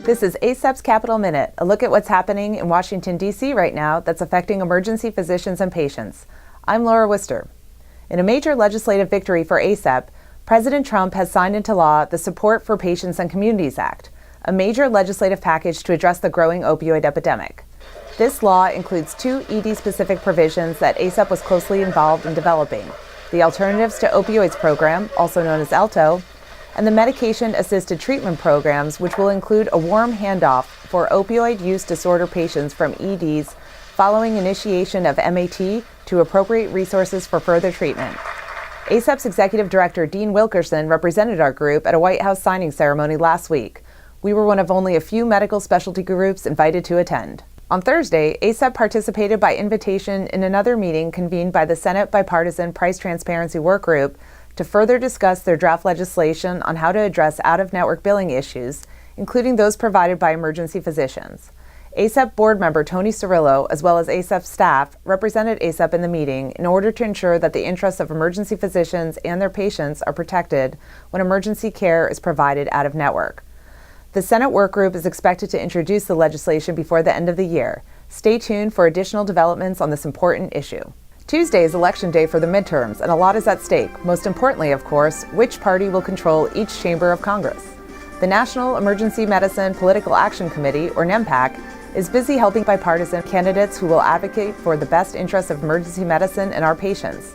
This is ACEP's Capital Minute, a look at what's happening in Washington, D.C. right now that's affecting emergency physicians and patients. I'm Laura Wister. In a major legislative victory for ACEP, President Trump has signed into law the Support for Patients and Communities Act, a major legislative package to address the growing opioid epidemic. This law includes two ED-specific provisions that ACEP was closely involved in developing: the Alternatives to Opioids program, also known as ALTO, and the Medication-Assisted Treatment programs, which will include a warm handoff for opioid use disorder patients from EDs following initiation of MAT to appropriate resources for further treatment. ACEP's Executive Director Dean Wilkerson represented our group at a White House signing ceremony last week. We were one of only a few medical specialty groups invited to attend. On Thursday, ACEP participated by invitation in another meeting convened by the Senate Bipartisan Price Transparency Workgroup to further discuss their draft legislation on how to address out-of-network billing issues, including those provided by emergency physicians. ACEP board member Tony Cirillo, as well as ACEP staff, represented ACEP in the meeting in order to ensure that the interests of emergency physicians and their patients are protected when emergency care is provided out-of-network. The Senate workgroup is expected to introduce the legislation before the end of the year. Stay tuned for additional developments on this important issue. Tuesday is Election Day for the midterms, and a lot is at stake. Most importantly, of course, which party will control each chamber of Congress. The National Emergency Medicine Political Action Committee, or NEMPAC, is busy helping bipartisan candidates who will advocate for the best interests of emergency medicine and our patients.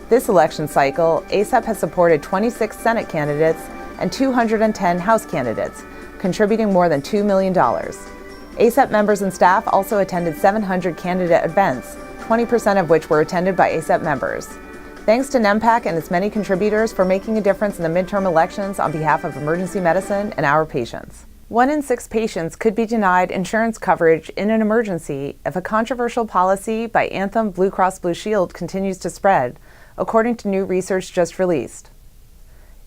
This election cycle, ACEP has supported 26 Senate candidates and 210 House candidates, contributing more than $2 million. ACEP members and staff also attended 700 candidate events, 20% of which were attended by ACEP members. Thanks to NEMPAC and its many contributors for making a difference in the midterm elections on behalf of emergency medicine and our patients. 1 in 6 patients could be denied insurance coverage in an emergency if a controversial policy by Anthem Blue Cross Blue Shield continues to spread, according to new research just released.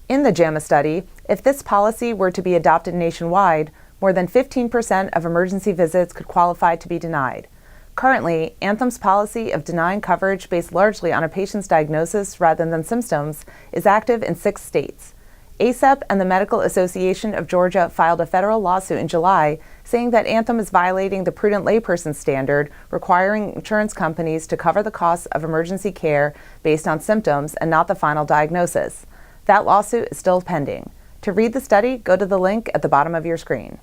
In the JAMA study, if this policy were to be adopted nationwide, more than 15% of emergency visits could qualify to be denied. Currently, Anthem's policy of denying coverage based largely on a patient's diagnosis rather than symptoms is active in 6 states. ACEP and the Medical Association of Georgia filed a federal lawsuit in July saying that Anthem is violating the prudent layperson standard, requiring insurance companies to cover the costs of emergency care based on symptoms and not the final diagnosis. That lawsuit is still pending. To read the study, go to the link at the bottom of your screen.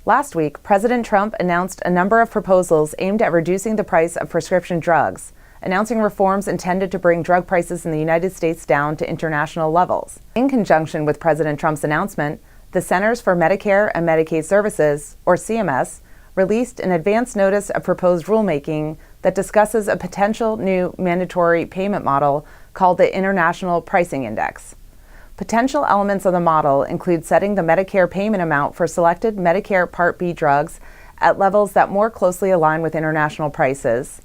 Last week, President Trump announced a number of proposals aimed at reducing the price of prescription drugs, announcing reforms intended to bring drug prices in the United States down to international levels. In conjunction with President Trump's announcement, the Centers for Medicare and Medicaid Services, or CMS, released an advance notice of proposed rulemaking that discusses a potential new mandatory payment model called the International Pricing Index. Potential elements of the model include setting the Medicare payment amount for selected Medicare Part B drugs at levels that more closely align with international prices,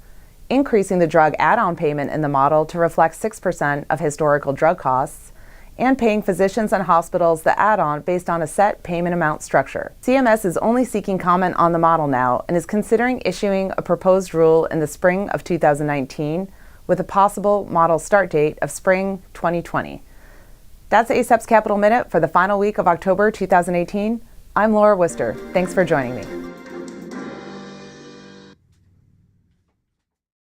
increasing the drug add-on payment in the model to reflect 6% of historical drug costs, and paying physicians and hospitals the add-on based on a set payment amount structure. CMS is only seeking comment on the model now and is considering issuing a proposed rule in the spring of 2019 with a possible model start date of spring 2020. That's ACEP's Capital Minute for the final week of October 2018. I'm Laura Wister. Thanks for joining me.